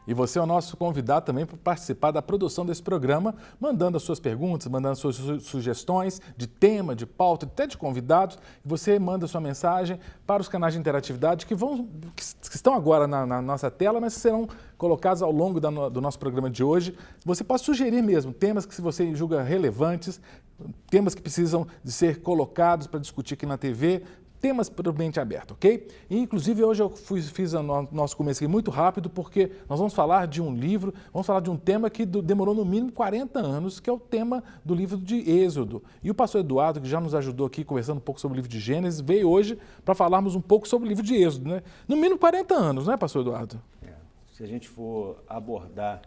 E você é o nosso convidado também para participar da produção desse programa, mandando as suas perguntas, mandando as suas sugestões de tema, de pauta, até de convidados. E você manda sua mensagem para os canais de interatividade que estão agora na nossa tela, mas serão colocados ao longo do nosso programa de hoje. Você pode sugerir mesmo temas que você julga relevantes, temas que precisam de ser colocados para discutir aqui na TV, temas para o ambiente aberto, ok? E, inclusive, hoje eu fiz o nosso começo aqui muito rápido, porque nós vamos falar de um livro, vamos falar de um tema que demorou no mínimo 40 anos, que é o tema do livro de Êxodo. E o pastor Eduardo, que já nos ajudou aqui conversando um pouco sobre o livro de Gênesis, veio hoje para falarmos um pouco sobre o livro de Êxodo, né? No mínimo 40 anos, não é, pastor Eduardo? Se a gente for abordar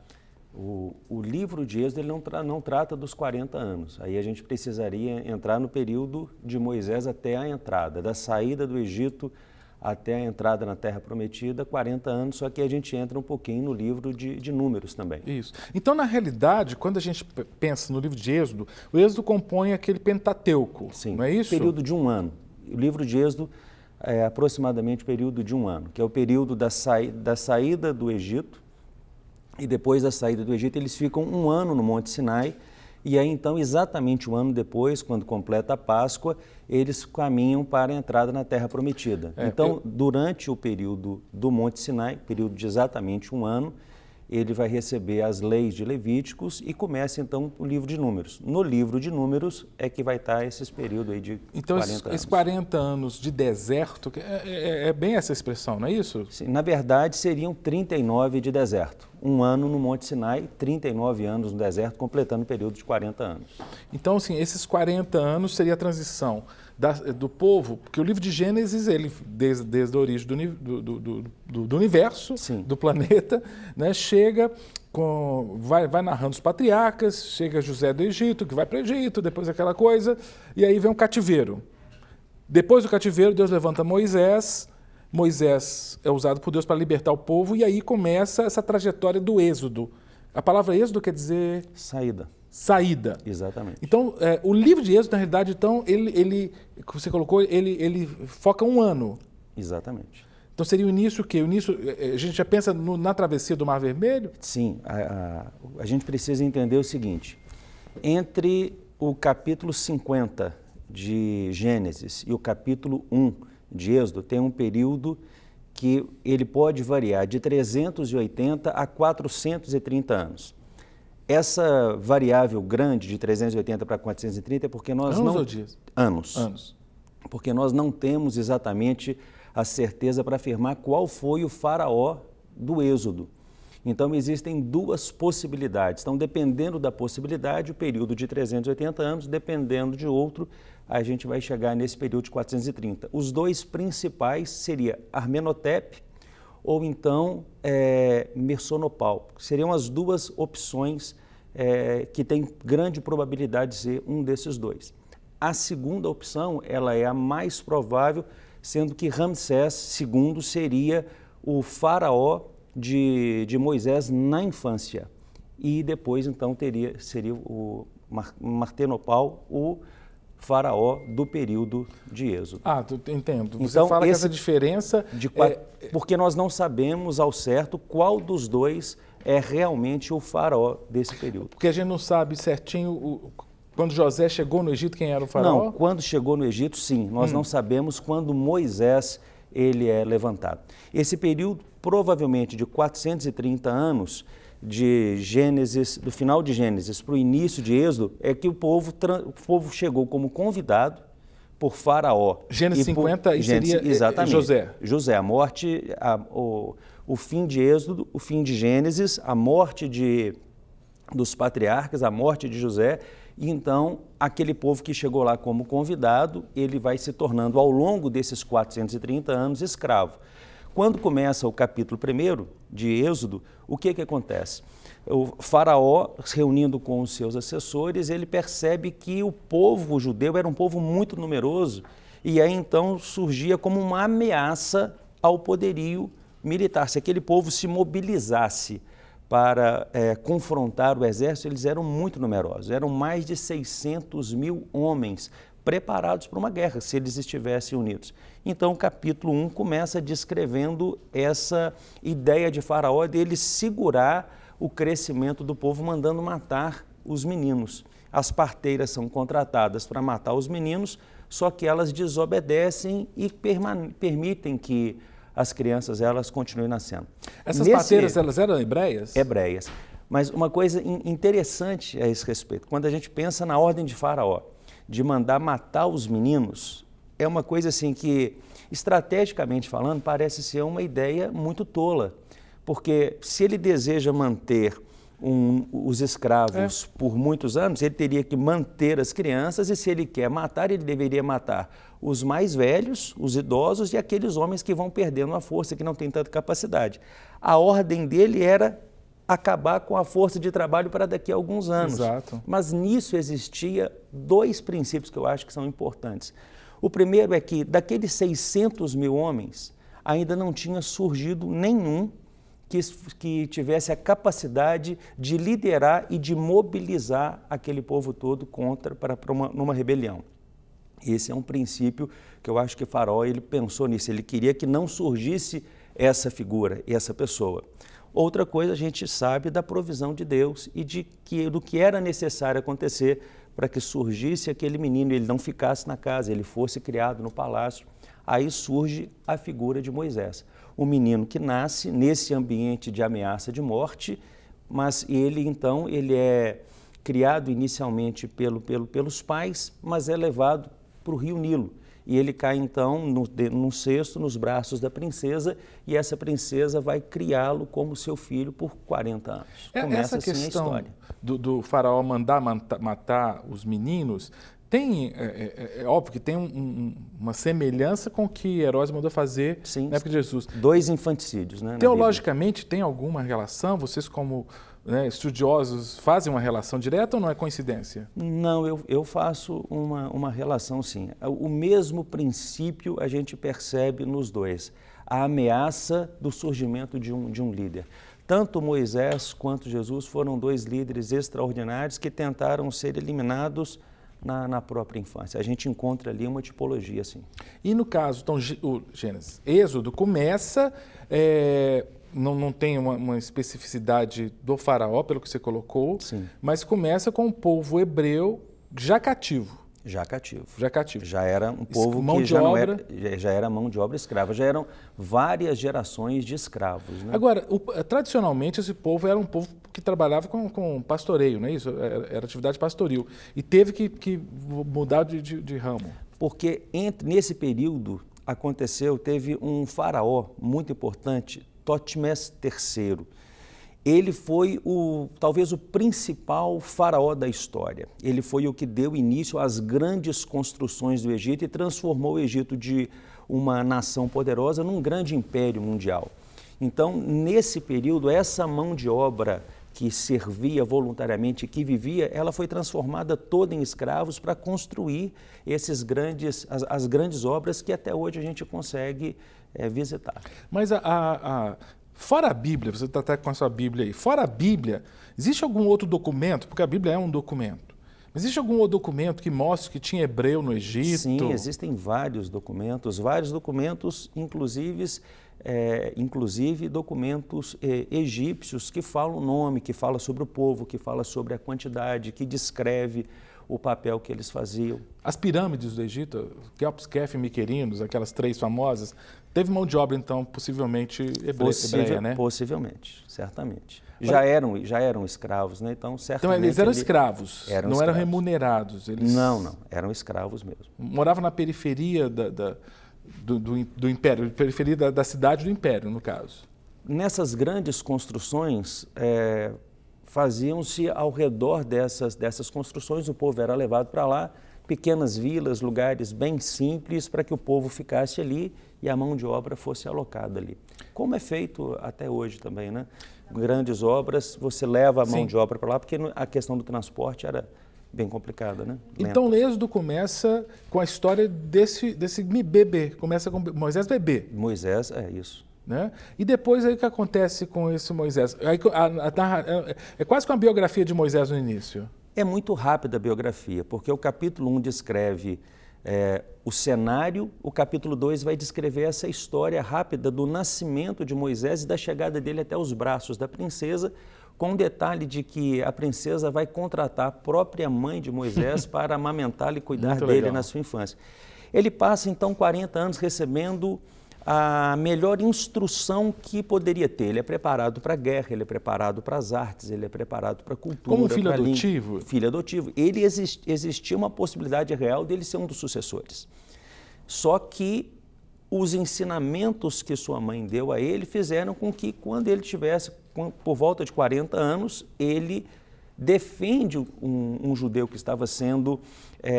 o livro de Êxodo, ele não trata dos 40 anos. Aí a gente precisaria entrar no período de Moisés até a entrada, da saída do Egito até a entrada na Terra Prometida, 40 anos, só que a gente entra um pouquinho no livro de Números também. Isso. Então, na realidade, quando a gente pensa no livro de Êxodo, o Êxodo compõe aquele Pentateuco, Sim, não é isso? Período de um ano. O livro de Êxodo é aproximadamente o período de um ano, que é o período da saída do Egito. E depois da saída do Egito, eles ficam um ano no Monte Sinai, e aí então, exatamente um ano depois, quando completa a Páscoa, eles caminham para a entrada na Terra Prometida. Durante o período do Monte Sinai, período de exatamente um ano, ele vai receber as leis de Levíticos e começa então o livro de Números. No livro de Números é que vai estar esses períodos aí de 40 anos. Então, esses 40 anos de deserto, é bem essa expressão, não é isso? Sim, na verdade, seriam 39 de deserto. Um ano no Monte Sinai, 39 anos no deserto, completando o período de 40 anos. Então, assim, esses 40 anos seria a transição do povo, porque o livro de Gênesis, ele, desde a origem do universo, Sim, do planeta, né, chega, vai narrando os patriarcas, chega José do Egito, que vai para o Egito, depois aquela coisa, e aí vem um cativeiro. Depois do cativeiro, Deus levanta Moisés. Moisés é usado por Deus para libertar o povo, e aí começa essa trajetória do êxodo. A palavra êxodo quer dizer... Saída. Exatamente. Então, o livro de Êxodo, na realidade, então, ele que você colocou, ele foca um ano. Exatamente. Então, seria o início o quê? O início, a gente já pensa na travessia do Mar Vermelho? Sim. A gente precisa entender o seguinte. Entre o capítulo 50 de Gênesis e o capítulo 1 de Êxodo, tem um período que ele pode variar de 380 a 430 anos. Essa variável grande de 380 para 430 é porque nós Anos ou dias? Anos. Porque nós não temos exatamente a certeza para afirmar qual foi o faraó do Êxodo. Então, existem duas possibilidades. Então, dependendo da possibilidade, o período de 380 anos, dependendo de outro, a gente vai chegar nesse período de 430. Os dois principais seria Amenhotep ou então Messonopal. Seriam as duas opções que têm grande probabilidade de ser um desses dois. A segunda opção, ela é a mais provável, sendo que Ramsés II seria o faraó de Moisés na infância. E depois, então, seria o Martenopal, o faraó do período de Êxodo. Entendo. Você então, fala que essa diferença... Porque nós não sabemos ao certo qual dos dois é realmente o faraó desse período. Porque a gente não sabe certinho... Quando José chegou no Egito, quem era o faraó? Não, quando chegou no Egito, sim. Nós não sabemos quando Moisés ele é levantado. Esse período, provavelmente de 430 anos, de Gênesis, do final de Gênesis para o início de Êxodo, é que o povo chegou como convidado por Faraó. Gênesis 50 seria exatamente, José. José, a morte, o fim de Êxodo, o fim de Gênesis, a morte dos patriarcas, a morte de José, e então aquele povo que chegou lá como convidado, ele vai se tornando ao longo desses 430 anos escravo. Quando começa o capítulo 1 de Êxodo, o que acontece? O faraó, se reunindo com os seus assessores, ele percebe que o povo judeu era um povo muito numeroso e aí então surgia como uma ameaça ao poderio militar. Se aquele povo se mobilizasse para confrontar o exército, eles eram muito numerosos, eram mais de 600 mil homens preparados para uma guerra, se eles estivessem unidos. Então, o capítulo 1 começa descrevendo essa ideia de Faraó dele segurar o crescimento do povo, mandando matar os meninos. As parteiras são contratadas para matar os meninos, só que elas desobedecem e permitem que as crianças elas continuem nascendo. Essas parteiras, elas eram hebreias? Hebreias. Mas uma coisa interessante a esse respeito, quando a gente pensa na ordem de Faraó, de mandar matar os meninos, é uma coisa assim que, estrategicamente falando, parece ser uma ideia muito tola. Porque se ele deseja manter os escravos por muitos anos, ele teria que manter as crianças, e se ele quer matar, ele deveria matar os mais velhos, os idosos e aqueles homens que vão perdendo a força, que não têm tanta capacidade. A ordem dele era acabar com a força de trabalho para daqui a alguns anos. Exato. Mas nisso existia dois princípios que eu acho que são importantes. O primeiro é que daqueles 600 mil homens, ainda não tinha surgido nenhum que tivesse a capacidade de liderar e de mobilizar aquele povo todo numa rebelião. Esse é um princípio que eu acho que Faraó ele pensou nisso, ele queria que não surgisse essa figura, essa pessoa. Outra coisa, a gente sabe da provisão de Deus e do que era necessário acontecer para que surgisse aquele menino, ele não ficasse na casa, ele fosse criado no palácio. Aí surge a figura de Moisés. O menino que nasce nesse ambiente de ameaça de morte, mas ele é criado inicialmente pelos pais, mas é levado para o rio Nilo. E ele cai então no cesto, nos braços da princesa, e essa princesa vai criá-lo como seu filho por 40 anos. Começa essa questão assim a história. Do Faraó mandar matar os meninos, é óbvio que tem uma semelhança com o que Herodes mandou fazer na época de Jesus. 2 infanticídios, né? Teologicamente, tem alguma relação? Vocês, como estudiosos, fazem uma relação direta ou não é coincidência? Não, eu faço uma relação, sim. O mesmo princípio a gente percebe nos dois. A ameaça do surgimento de um líder. Tanto Moisés quanto Jesus foram 2 líderes extraordinários que tentaram ser eliminados na própria infância. A gente encontra ali uma tipologia, assim. E no caso, então, o Gênesis, Êxodo começa, não tem uma especificidade do Faraó, pelo que você colocou, sim, mas começa com o povo hebreu já cativo. Já cativo. Já era um povo mão que de obra. Já era mão de obra escrava, já eram várias gerações de escravos. Né? Agora, tradicionalmente esse povo era um povo que trabalhava com pastoreio, não é isso? Era atividade pastoril. E teve que mudar de ramo. Porque nesse período teve um faraó muito importante, Totmés III. Ele foi talvez o principal faraó da história. Ele foi o que deu início às grandes construções do Egito e transformou o Egito de uma nação poderosa num grande império mundial. Então, nesse período, essa mão de obra que servia voluntariamente, que vivia, ela foi transformada toda em escravos para construir as grandes obras que até hoje a gente consegue visitar. Mas fora a Bíblia, você está até com a sua Bíblia aí, fora a Bíblia, existe algum outro documento, porque a Bíblia é um documento, mas existe algum outro documento que mostre que tinha hebreu no Egito? Sim, existem vários documentos, inclusive documentos egípcios que falam o nome, que falam sobre o povo, que falam sobre a quantidade, que descreve o papel que eles faziam. As pirâmides do Egito, Quéops, Kefi, Miquerinos, aquelas 3 famosas, teve mão de obra, então, possivelmente hebreia, né? Possivelmente, certamente. Já eram escravos, né? Então, certamente... Então, eles eram escravos, eram não eram remunerados? Não, eram escravos mesmo. Moravam na periferia do Império, periferia da cidade do Império, no caso. Nessas grandes construções, faziam-se ao redor dessas construções, o povo era levado para lá, pequenas vilas, lugares bem simples, para que o povo ficasse ali e a mão de obra fosse alocada ali. Como é feito até hoje também, né? Grandes obras, você leva a mão de obra para lá, porque a questão do transporte era bem complicada, né? Lenta. Então, o Êxodo começa com a história desse bebê, começa com Moisés bebê. Moisés, é isso. Né? E depois aí o que acontece com esse Moisés? É quase que uma biografia de Moisés no início. É muito rápida a biografia, porque o capítulo 1 descreve O cenário, o capítulo 2 vai descrever essa história rápida do nascimento de Moisés e da chegada dele até os braços da princesa, com o detalhe de que a princesa vai contratar a própria mãe de Moisés para amamentá-lo e cuidar Muito dele legal. na sua infância. Ele passa então 40 anos recebendo a melhor instrução que poderia ter. Ele é preparado para a guerra, ele é preparado para as artes, ele é preparado para a cultura. Como filho adotivo? Filho adotivo. Existia uma possibilidade real dele ser um dos sucessores. Só que os ensinamentos que sua mãe deu a ele fizeram com que, quando ele tivesse por volta de 40 anos, ele defende um judeu que estava sendo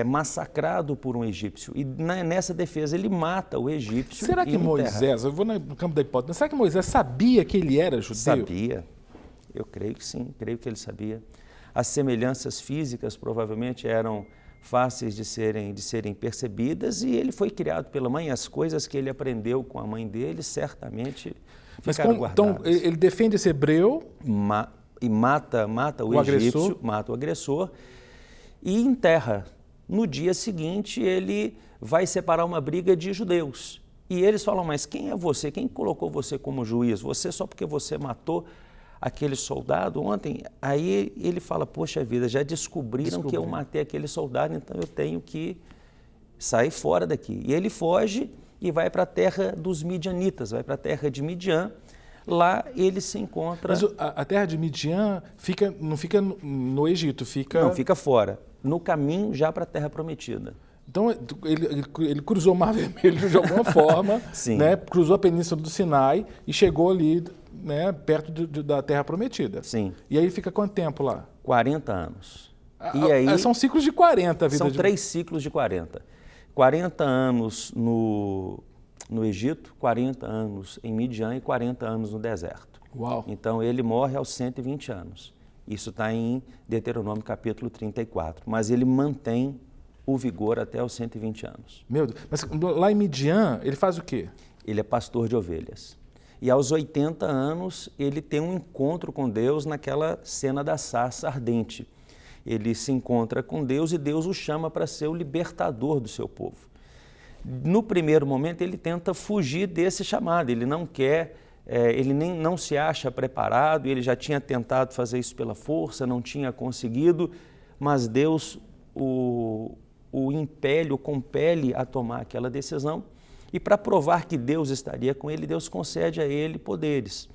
massacrado por um egípcio. E nessa defesa ele mata o egípcio. Será que Moisés, eu vou no campo da hipótese, mas será que Moisés sabia que ele era judeu? Sabia. Eu creio que sim, creio que ele sabia. As semelhanças físicas provavelmente eram fáceis de serem percebidas, e ele foi criado pela mãe. As coisas que ele aprendeu com a mãe dele certamente ficaram guardadas. Então ele defende esse hebreu e mata o egípcio, agressor. mata o agressor e enterra. No dia seguinte, ele vai separar uma briga de judeus. E eles falam, mas quem é você? Quem colocou você como juiz? Você só porque você matou aquele soldado ontem? Aí ele fala, poxa vida, já descobriram que eu matei aquele soldado, então eu tenho que sair fora daqui. E ele foge e vai para a terra dos midianitas, vai para a terra de Midian. Lá ele se encontra... Mas a terra de Midian não fica no Egito, fica... Não, fica fora, no caminho já para a terra prometida. Então ele cruzou o Mar Vermelho de alguma forma, né? Cruzou a Península do Sinai e chegou ali, né, perto da terra prometida. Sim. E aí fica quanto tempo lá? 40 anos. E aí, são ciclos de 40 a vida são 3 ciclos de 40. 40 anos no Egito, 40 anos em Midian e 40 anos no deserto. Uau. Então ele morre aos 120 anos. Isso está em Deuteronômio capítulo 34. Mas ele mantém o vigor até os 120 anos. Meu Deus. Mas lá em Midian, ele faz o quê? Ele é pastor de ovelhas. E aos 80 anos, ele tem um encontro com Deus naquela cena da sarça ardente. Ele se encontra com Deus e Deus o chama para ser o libertador do seu povo. No primeiro momento, ele tenta fugir desse chamado. Ele não quer, ele não se acha preparado, ele já tinha tentado fazer isso pela força, não tinha conseguido, mas Deus o impele, o compele a tomar aquela decisão. E para provar que Deus estaria com ele, Deus concede a ele poderes.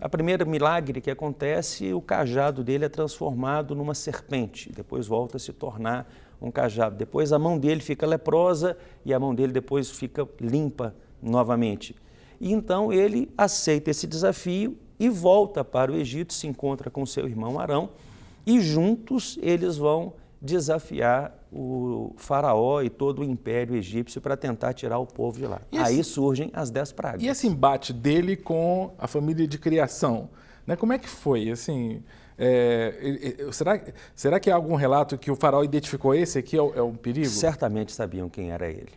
A primeira milagre que acontece, o cajado dele é transformado numa serpente, depois volta a se tornar um cajado. Depois a mão dele fica leprosa e a mão dele depois fica limpa novamente. E então ele aceita esse desafio e volta para o Egito, se encontra com seu irmão Arão e juntos eles vão desafiar o faraó e todo o império egípcio para tentar tirar o povo de lá. Aí surgem as 10 pragas. E esse embate dele com a família de criação, né? Como é que foi? Assim, será que há algum relato que o faraó identificou esse aqui é um perigo? Certamente sabiam quem era ele.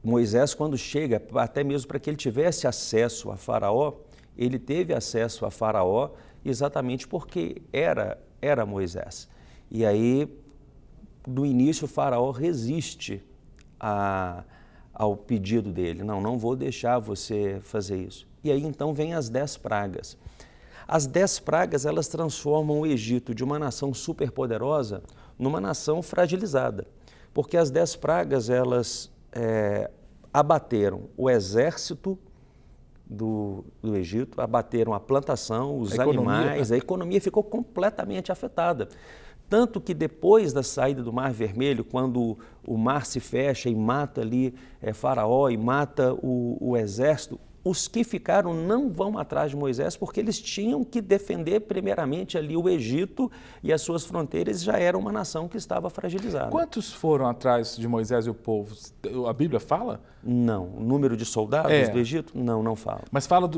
Moisés, quando chega, até mesmo para que ele tivesse acesso a faraó, ele teve acesso a faraó exatamente porque era Moisés. E aí, no início, o faraó resiste ao pedido dele. Não vou deixar você fazer isso. E aí, então, vem as 10 pragas. As 10 pragas, elas transformam o Egito de uma nação superpoderosa numa nação fragilizada. Porque as 10 pragas, elas abateram o exército do Egito, abateram a plantação, os animais, a economia ficou completamente afetada. Tanto que depois da saída do Mar Vermelho, quando o mar se fecha e mata ali Faraó e mata o exército, os que ficaram não vão atrás de Moisés porque eles tinham que defender primeiramente ali o Egito e as suas fronteiras, já era uma nação que estava fragilizada. Quantos foram atrás de Moisés e o povo? A Bíblia fala? Não. O número de soldados do Egito? Não fala. Mas fala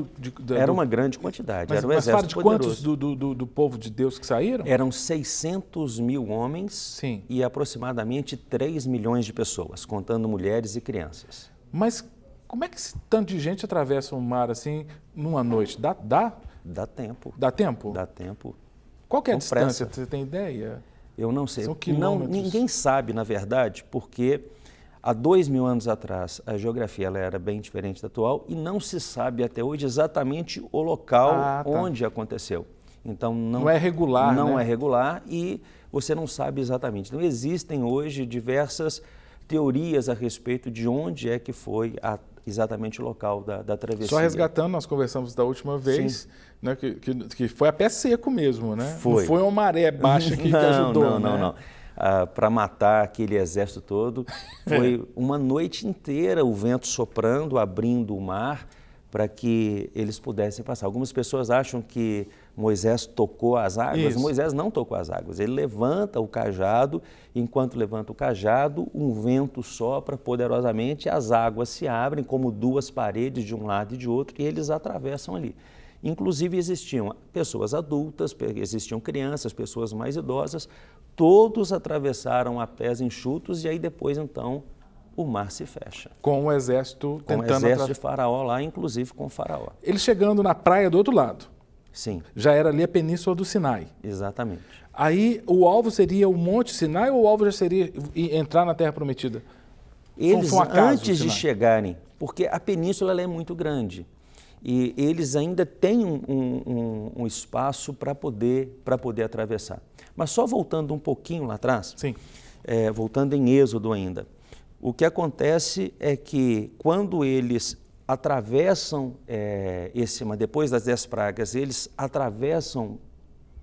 era uma grande quantidade, era um exército fala de poderoso. Quantos do povo de Deus que saíram? Eram 600 mil homens. Sim. E aproximadamente 3 milhões de pessoas, contando mulheres e crianças. Mas como é que esse tanto de gente atravessa um mar assim numa noite? Dá? Dá tempo. Dá tempo? Dá tempo. Qual que é a Com distância? pressa. Você tem ideia? Eu não sei. São quilômetros. Ninguém sabe, na verdade, porque há 2000 anos atrás a geografia ela era bem diferente da atual e não se sabe até hoje exatamente o local onde aconteceu. Então não é regular, não né? é regular e você não sabe exatamente. Então existem hoje diversas teorias a respeito de onde é que foi exatamente o local da travessia. Só resgatando, nós conversamos da última vez, né, que foi a pé seco mesmo, né? Foi. Não foi uma maré baixa que ajudou, Não. Para matar aquele exército todo, foi uma noite inteira o vento soprando, abrindo o mar para que eles pudessem passar. Algumas pessoas acham que Moisés tocou as águas. Isso. Moisés não tocou as águas. Ele levanta o cajado, enquanto levanta o cajado, um vento sopra poderosamente, as águas se abrem como duas paredes de um lado e de outro e eles atravessam ali. Inclusive existiam pessoas adultas, existiam crianças, pessoas mais idosas, todos atravessaram a pés enxutos e aí depois então o mar se fecha. Com o exército Com o tentando exército de Faraó lá, inclusive com o Faraó. Ele chegando na praia do outro lado. Sim. Já era ali a Península do Sinai. Exatamente. Aí o alvo seria o Monte Sinai ou o alvo já seria entrar na Terra Prometida? Eles, foi um acaso, antes de chegarem, porque a península ela é muito grande, e eles ainda têm um espaço para poder atravessar. Mas só voltando um pouquinho lá atrás, Sim. Voltando em Êxodo ainda, o que acontece é que quando eles atravessam depois das 10 pragas, eles atravessam,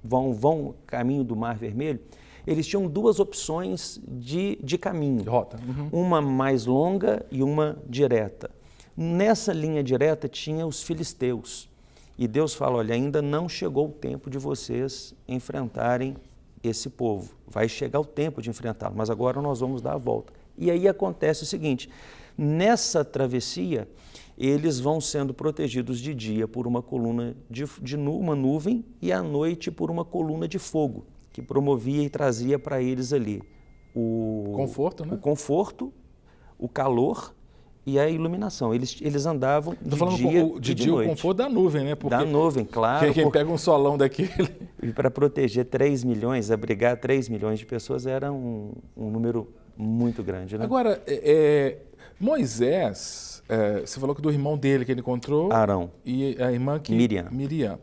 vão caminho do Mar Vermelho, eles tinham duas opções de caminho. Rota. Uma mais longa e uma direta. Nessa linha direta tinha os filisteus. E Deus fala, olha, ainda não chegou o tempo de vocês enfrentarem esse povo. Vai chegar o tempo de enfrentá-lo, mas agora nós vamos dar a volta. E aí acontece o seguinte, nessa travessia, eles vão sendo protegidos de dia por uma coluna uma nuvem e à noite por uma coluna de fogo, que promovia e trazia para eles ali o conforto, né? O conforto, o calor e a iluminação. Eles andavam de dia e de noite. O conforto da nuvem, né? Porque da nuvem, claro. Quem pega um solão daquele... E para proteger 3 milhões, abrigar 3 milhões de pessoas era um número muito grande, né? Agora, Moisés, você falou que do irmão dele que ele encontrou... Arão. E a irmã que... Miriam.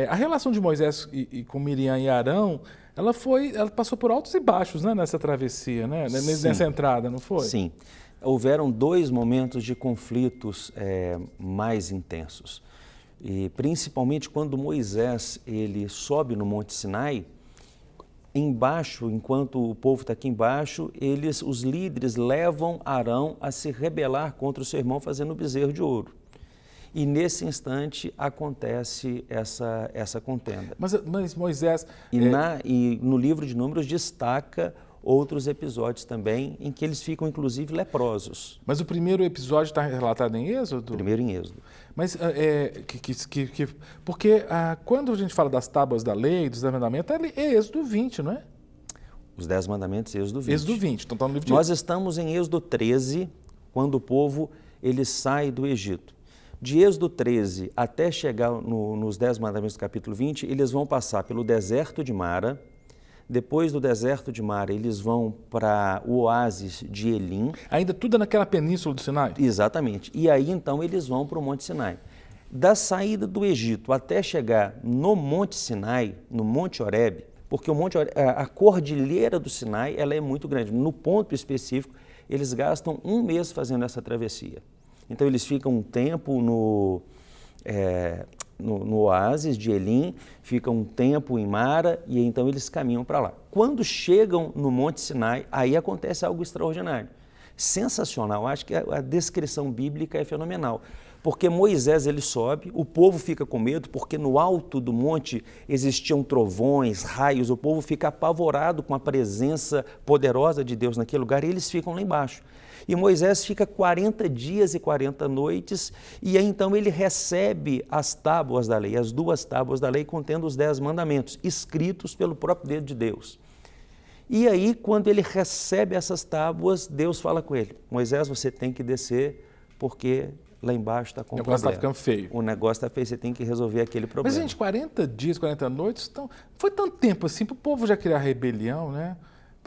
A relação de Moisés com Miriam e Arão, ela passou por altos e baixos, né, nessa travessia, né? Nessa entrada, não foi? Sim. Houveram 2 momentos de conflitos mais intensos. E principalmente quando Moisés ele sobe no Monte Sinai, embaixo, enquanto o povo está aqui embaixo, os líderes levam Arão a se rebelar contra o seu irmão fazendo o bezerro de ouro. E nesse instante acontece essa contenda. Mas Moisés... E no livro de Números destaca outros episódios também em que eles ficam inclusive leprosos. Mas o primeiro episódio está relatado em Êxodo? Primeiro em Êxodo. Mas porque quando a gente fala das tábuas da lei, dos 10 mandamentos, é Êxodo 20, não é? Os 10 mandamentos, Êxodo 20. Êxodo 20, então está no livro de... Nós estamos em Êxodo 13, quando o povo ele sai do Egito. De Êxodo 13 até chegar nos 10 mandamentos do capítulo 20, eles vão passar pelo deserto de Mara. Depois do deserto de Mara, eles vão para o oásis de Elim. Ainda tudo é naquela península do Sinai? Exatamente. E aí, então, eles vão para o Monte Sinai. Da saída do Egito até chegar no Monte Sinai, no Monte Horebe, porque a cordilheira do Sinai ela é muito grande. No ponto específico, eles gastam 1 mês fazendo essa travessia. Então, eles ficam um tempo no oásis de Elim, ficam um tempo em Mara e então eles caminham para lá. Quando chegam no Monte Sinai, aí acontece algo extraordinário, sensacional. Acho que a descrição bíblica é fenomenal, porque Moisés ele sobe, o povo fica com medo, porque no alto do monte existiam trovões, raios, o povo fica apavorado com a presença poderosa de Deus naquele lugar e eles ficam lá embaixo. E Moisés fica 40 dias e 40 noites e aí então ele recebe as tábuas da lei, as 2 tábuas da lei contendo os 10 mandamentos, escritos pelo próprio dedo de Deus. E aí quando ele recebe essas tábuas, Deus fala com ele, Moisés, você tem que descer porque lá embaixo está com O negócio está problema. ficando feio. O negócio está feio, você tem que resolver aquele problema. Mas, gente, 40 dias, 40 noites, então, foi tanto tempo assim para o povo já criar rebelião, né?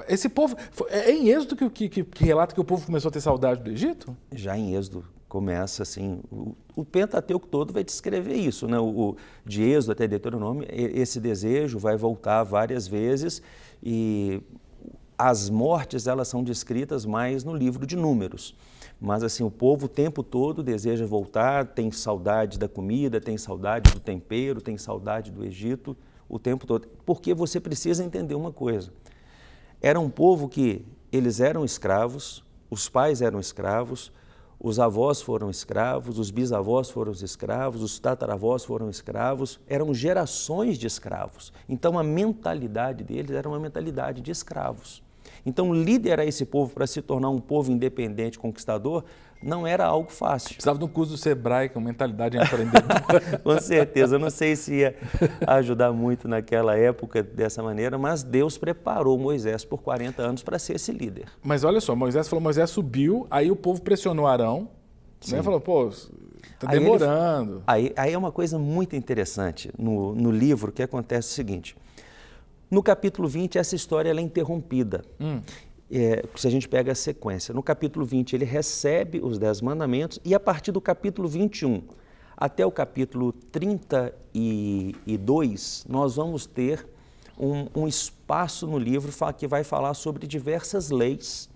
Esse povo, é em Êxodo que relata que o povo começou a ter saudade do Egito? Já em Êxodo começa assim, o Pentateuco todo vai descrever isso, né? De Êxodo até Deuteronômio, esse desejo vai voltar várias vezes e as mortes elas são descritas mais no livro de Números. Mas assim, o povo o tempo todo deseja voltar, tem saudade da comida, tem saudade do tempero, tem saudade do Egito, o tempo todo. Porque você precisa entender uma coisa. Era um povo que eles eram escravos, os pais eram escravos, os avós foram escravos, os bisavós foram escravos, os tataravós foram escravos, eram gerações de escravos. Então a mentalidade deles era uma mentalidade de escravos. Então liderar esse povo para se tornar um povo independente, conquistador, não era algo fácil. Precisava de um curso do Sebrae com mentalidade empreendedora. Com certeza, eu não sei se ia ajudar muito naquela época dessa maneira, mas Deus preparou Moisés por 40 anos para ser esse líder. Mas olha só, Moisés subiu, aí o povo pressionou Arão, né? Falou, pô, está demorando. Aí é uma coisa muito interessante no livro que acontece o seguinte, no capítulo 20 essa história ela é interrompida. Se a gente pega a sequência, no capítulo 20 ele recebe os 10 mandamentos e a partir do capítulo 21 até o capítulo 32, nós vamos ter um espaço no livro que vai falar sobre diversas leis,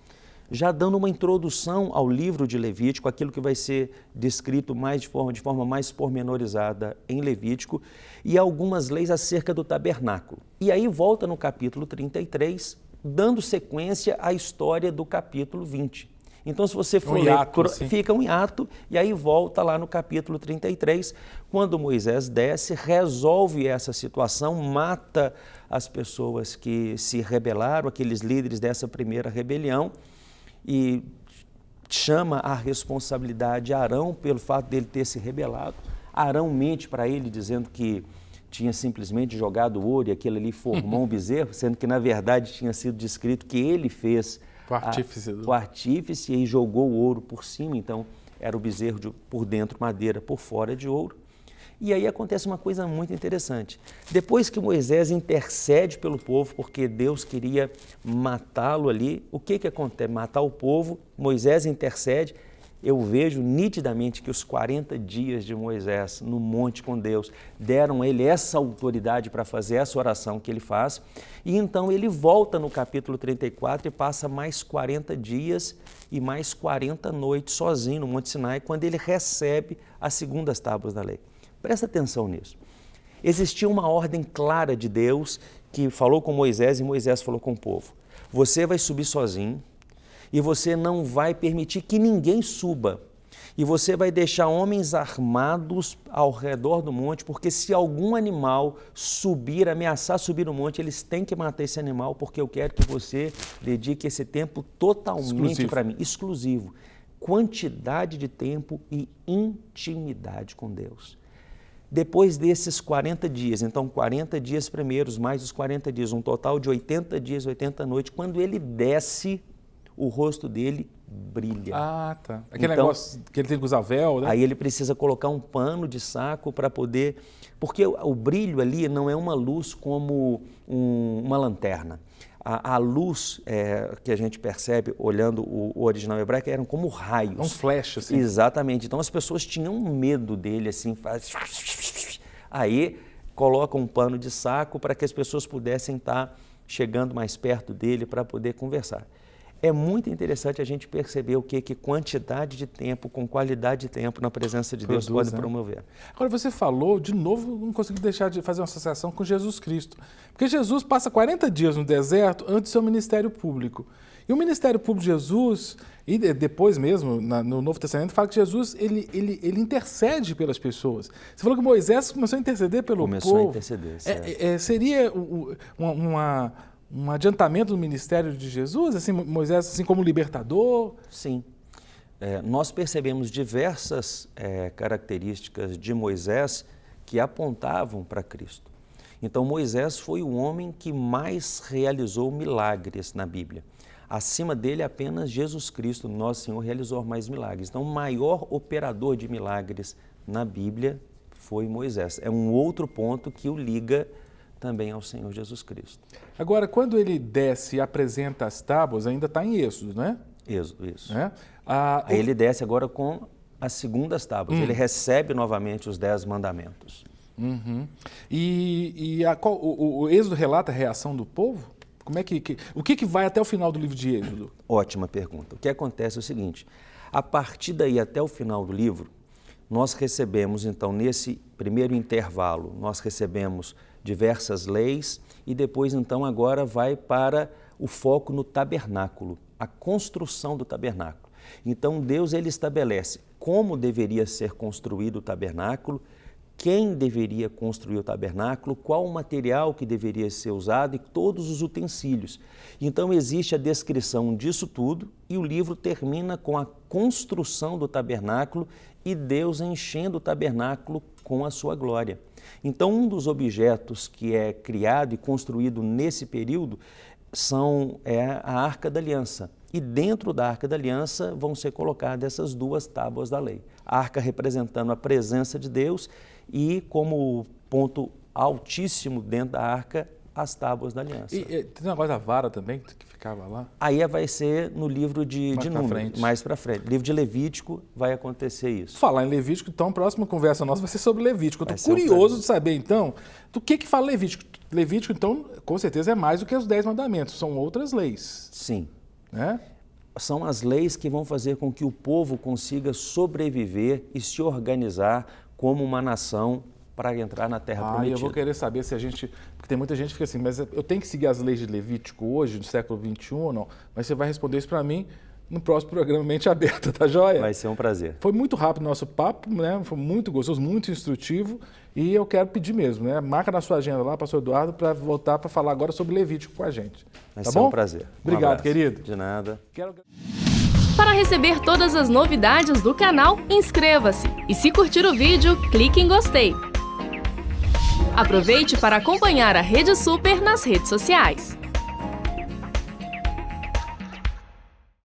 já dando uma introdução ao livro de Levítico, aquilo que vai ser descrito mais de forma mais pormenorizada em Levítico, e algumas leis acerca do tabernáculo. E aí volta no capítulo 33, dando sequência à história do capítulo 20. Então, se você for ler, fica um hiato, e aí volta lá no capítulo 33, quando Moisés desce, resolve essa situação, mata as pessoas que se rebelaram, aqueles líderes dessa primeira rebelião, e chama a responsabilidade a Arão pelo fato dele ter se rebelado. Arão mente para ele dizendo que tinha simplesmente jogado ouro e aquilo ali formou um bezerro, sendo que na verdade tinha sido descrito que ele fez o artífice e jogou o ouro por cima, então era o bezerro por dentro madeira, por fora de ouro. E aí acontece uma coisa muito interessante. Depois que Moisés intercede pelo povo, porque Deus queria matá-lo ali, o que acontece? Matar o povo, Moisés intercede. Eu vejo nitidamente que os 40 dias de Moisés no monte com Deus deram a ele essa autoridade para fazer essa oração que ele faz. E então ele volta no capítulo 34 e passa mais 40 dias e mais 40 noites sozinho no Monte Sinai, quando ele recebe as segundas tábuas da lei. Presta atenção nisso. Existia uma ordem clara de Deus que falou com Moisés e Moisés falou com o povo. Você vai subir sozinho e você não vai permitir que ninguém suba. E você vai deixar homens armados ao redor do monte, porque se algum animal ameaçar subir o monte, eles têm que matar esse animal, porque eu quero que você dedique esse tempo totalmente para mim. Exclusivo. Quantidade de tempo e intimidade com Deus. Depois desses 40 dias, então 40 dias primeiros, mais os 40 dias, um total de 80 dias, 80 noites, quando ele desce, o rosto dele brilha. Ah, tá. Aquele negócio que ele tem que usar véu, né? Aí ele precisa colocar um pano de saco para poder... Porque o brilho ali não é uma luz como uma lanterna. A luz que a gente percebe olhando o original hebraico eram como raios. Um flash, assim. Exatamente. Então as pessoas tinham medo dele, assim, faz... Aí coloca um pano de saco para que as pessoas pudessem estar chegando mais perto dele para poder conversar. É muito interessante a gente perceber o que quantidade de tempo com qualidade de tempo na presença de Deus pode promover. Agora você falou, de novo, não consegui deixar de fazer uma associação com Jesus Cristo. Porque Jesus passa 40 dias no deserto antes do seu ministério público. E o ministério público de Jesus, e depois mesmo, no Novo Testamento, fala que Jesus ele intercede pelas pessoas. Você falou que Moisés começou a interceder pelo povo. Começou a interceder, certo. Seria um adiantamento do ministério de Jesus, assim, Moisés assim como libertador? Sim. Nós percebemos diversas características de Moisés que apontavam para Cristo. Então Moisés foi o homem que mais realizou milagres na Bíblia. Acima dele, apenas Jesus Cristo, nosso Senhor, realizou mais milagres. Então, o maior operador de milagres na Bíblia foi Moisés. É um outro ponto que o liga também ao Senhor Jesus Cristo. Agora, quando ele desce e apresenta as tábuas, ainda está em Êxodo, né? Êxodo, isso. Aí ele desce agora com as segundas tábuas. Ele recebe novamente os 10 mandamentos. Uhum. O Êxodo relata a reação do povo? Como é o que vai até o final do livro de Êxodo? Ótima pergunta. O que acontece é o seguinte, a partir daí até o final do livro, nós recebemos, então, nesse primeiro intervalo, nós recebemos diversas leis e depois, então, agora vai para o foco no tabernáculo, a construção do tabernáculo. Então, Deus ele estabelece como deveria ser construído o tabernáculo, quem deveria construir o tabernáculo, qual o material que deveria ser usado e todos os utensílios. Então, existe a descrição disso tudo e o livro termina com a construção do tabernáculo e Deus enchendo o tabernáculo com a sua glória. Então, um dos objetos que é criado e construído nesse período é a Arca da Aliança. E dentro da Arca da Aliança vão ser colocadas essas 2 tábuas da lei. A arca representando a presença de Deus e como ponto altíssimo dentro da arca, as tábuas da aliança. E tem um negócio da vara também que ficava lá? Aí vai ser no livro de Números, mais para frente. No livro de Levítico vai acontecer isso. Falar em Levítico, então a próxima conversa nossa vai ser sobre Levítico. Eu estou curioso de saber, então, do que fala Levítico. Levítico, então, com certeza é mais do que os 10 mandamentos, são outras leis. Sim. Né? São as leis que vão fazer com que o povo consiga sobreviver e se organizar como uma nação para entrar na Terra Prometida. Eu vou querer saber se a gente... Porque tem muita gente que fica assim, mas eu tenho que seguir as leis de Levítico hoje, no século XXI ou não? Mas você vai responder isso para mim no próximo programa Mente Aberta, tá joia? Vai ser um prazer. Foi muito rápido o nosso papo, né? Foi muito gostoso, muito instrutivo e eu quero pedir mesmo, né? Marca na sua agenda lá, pastor Eduardo, para voltar para falar agora sobre Levítico com a gente. Vai tá ser bom? Um prazer. Obrigado, querido. De nada. Para receber todas as novidades do canal, inscreva-se e se curtir o vídeo, clique em gostei. Aproveite para acompanhar a Rede Super nas redes sociais.